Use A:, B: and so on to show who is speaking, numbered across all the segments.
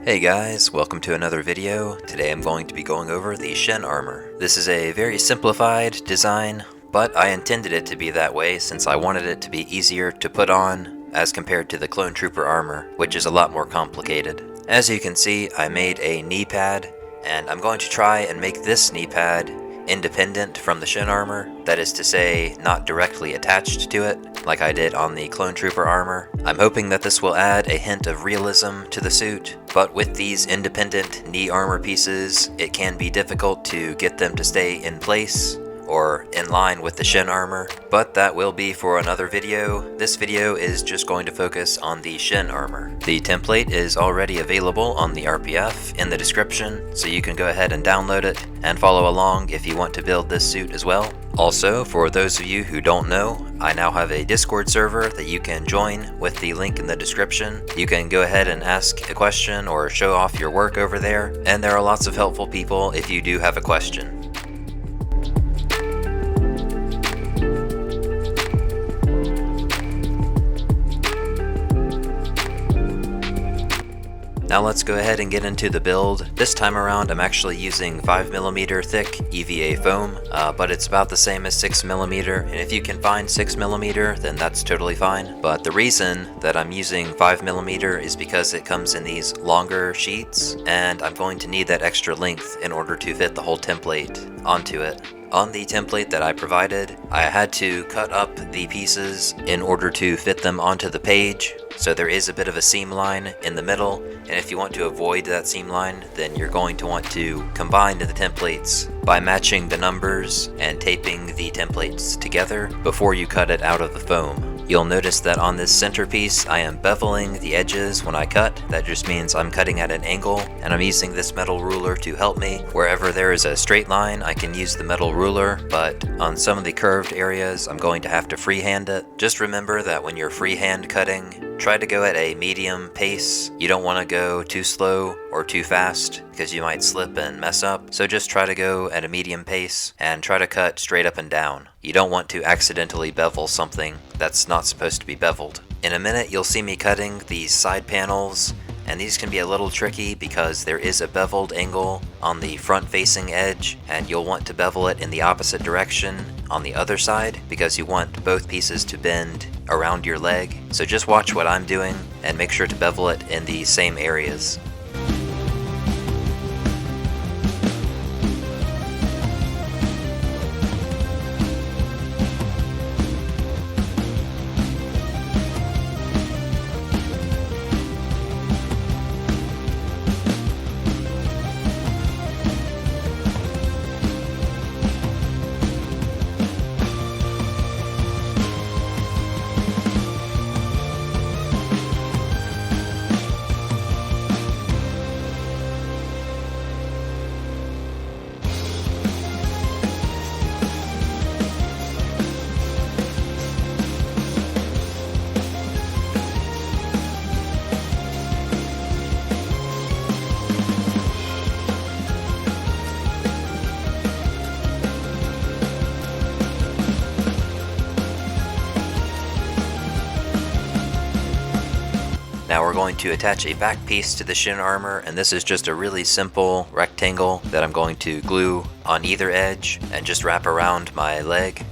A: Hey guys, welcome to another video. Today I'm going to be going over the Shin armor. This is a very simplified design, but I intended it to be that way since I wanted it to be easier to put on as compared to the Clone Trooper armor, which is a lot more complicated. As you can see, I made a knee pad, and I'm going to try and make this knee pad independent from the Shin armor, that is to say, not directly attached to it, like I did on the Clone Trooper armor. I'm hoping that this will add a hint of realism to the suit, but with these independent knee armor pieces, it can be difficult to get them to stay in place or in line with the Shin armor, but that will be for another video. This video is just going to focus on the Shin armor. The template is already available on the RPF in the description, so you can go ahead and download it and follow along if you want to build this suit as well. Also, for those of you who don't know, I now have a Discord server that you can join with the link in the description. You can go ahead and ask a question or show off your work over there, and there are lots of helpful people if you do have a question. Now let's go ahead and get into the build. This time around I'm actually using 5mm thick EVA foam, but it's about the same as 6mm, and if you can find 6mm then that's totally fine. But the reason that I'm using 5mm is because it comes in these longer sheets, and I'm going to need that extra length in order to fit the whole template onto it. On the template that I provided, I had to cut up the pieces in order to fit them onto the page, so there is a bit of a seam line in the middle, and if you want to avoid that seam line, then you're going to want to combine the templates by matching the numbers and taping the templates together before you cut it out of the foam. You'll notice that on this centerpiece I am beveling the edges when I cut. That just means I'm cutting at an angle, and I'm using this metal ruler to help me. Wherever there is a straight line I can use the metal ruler, but on some of the curved areas I'm going to have to freehand it. Just remember that when you're freehand cutting, try to go at a medium pace. You don't want to go too slow or too fast because you might slip and mess up. So just try to go at a medium pace and try to cut straight up and down. You don't want to accidentally bevel something that's not supposed to be beveled. In a minute you'll see me cutting these side panels, and these can be a little tricky because there is a beveled angle on the front facing edge, and you'll want to bevel it in the opposite direction on the other side because you want both pieces to bend around your leg. So just watch what I'm doing and make sure to bevel it in the same areas. Now we're going to attach a back piece to the Shin armor, and this is just a really simple rectangle that I'm going to glue on either edge and just wrap around my leg.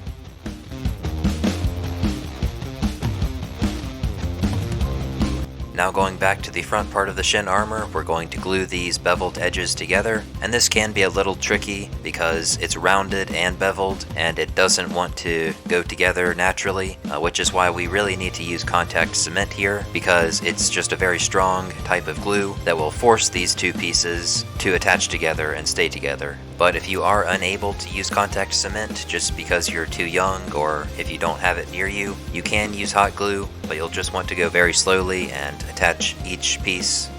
A: Now going back to the front part of the Shin armor, we're going to glue these beveled edges together, and this can be a little tricky because it's rounded and beveled and it doesn't want to go together naturally, which is why we really need to use contact cement here, because it's just a very strong type of glue that will force these two pieces to attach together and stay together. But if you are unable to use contact cement just because you're too young or if you don't have it near you, you can use hot glue, but you'll just want to go very slowly and attach each piece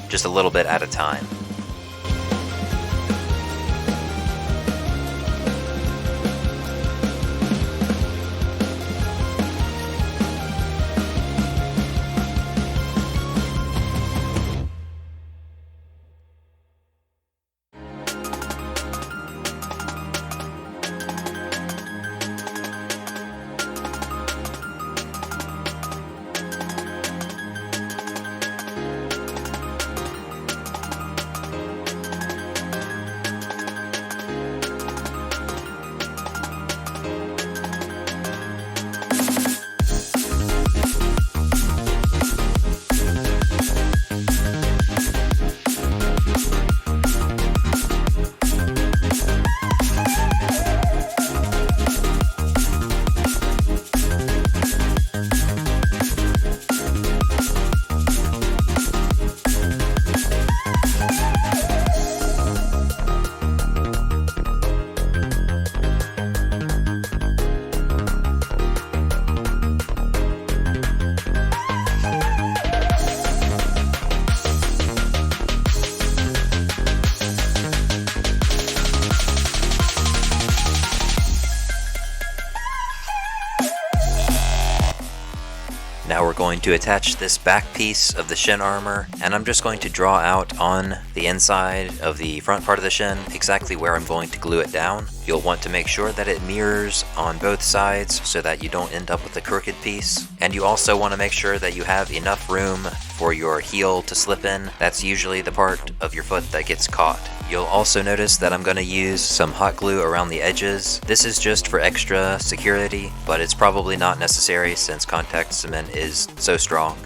A: just a little bit at a time. going to attach this back piece of the shin armor, and I'm just going to draw out on the inside of the front part of the shin exactly where I'm going to glue it down. You'll want to make sure that it mirrors on both sides so that you don't end up with a crooked piece. And you also want to make sure that you have enough room for your heel to slip in. That's usually the part of your foot that gets caught. You'll also notice that I'm going to use some hot glue around the edges. This is just for extra security, but it's probably not necessary since contact cement is so strong.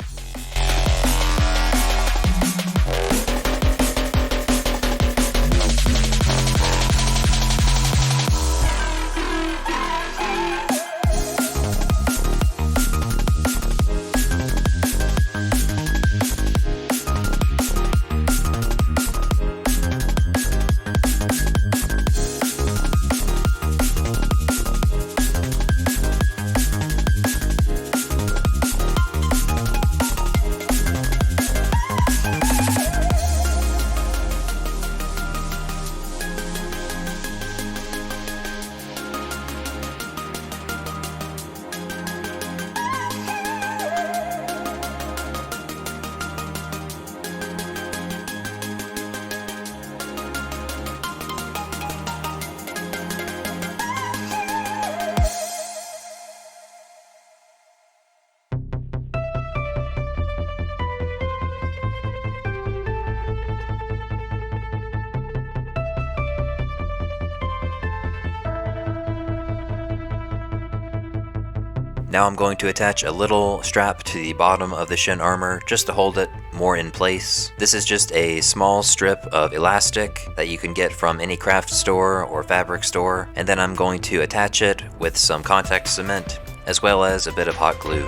A: Now I'm going to attach a little strap to the bottom of the shin armor just to hold it more in place. This is just a small strip of elastic that you can get from any craft store or fabric store, and then I'm going to attach it with some contact cement as well as a bit of hot glue.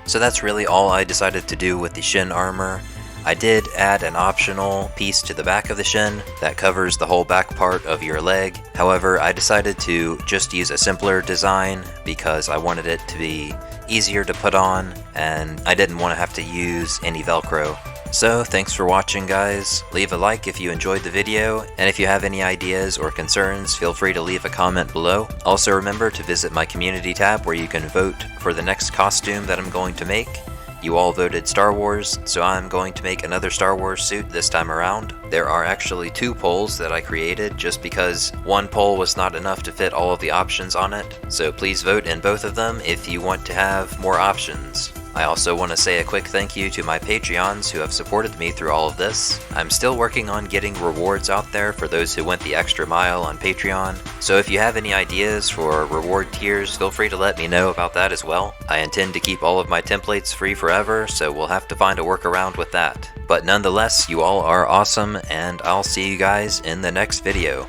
A: So that's really all I decided to do with the shin armor. I did add an optional piece to the back of the shin that covers the whole back part of your leg. However, I decided to just use a simpler design because I wanted it to be easier to put on and I didn't want to have to use any Velcro. So thanks for watching, guys. Leave a like if you enjoyed the video, and if you have any ideas or concerns, feel free to leave a comment below. Also remember to visit my community tab where you can vote for the next costume that I'm going to make. You all voted Star Wars, so I'm going to make another Star Wars suit this time around. There are actually 2 polls that I created just because one poll was not enough to fit all of the options on it, so please vote in both of them if you want to have more options. I also want to say a quick thank you to my Patreons who have supported me through all of this. I'm still working on getting rewards out there for those who went the extra mile on Patreon, so if you have any ideas for reward tiers, feel free to let me know about that as well. I intend to keep all of my templates free forever, so we'll have to find a workaround with that. But nonetheless, you all are awesome, and I'll see you guys in the next video.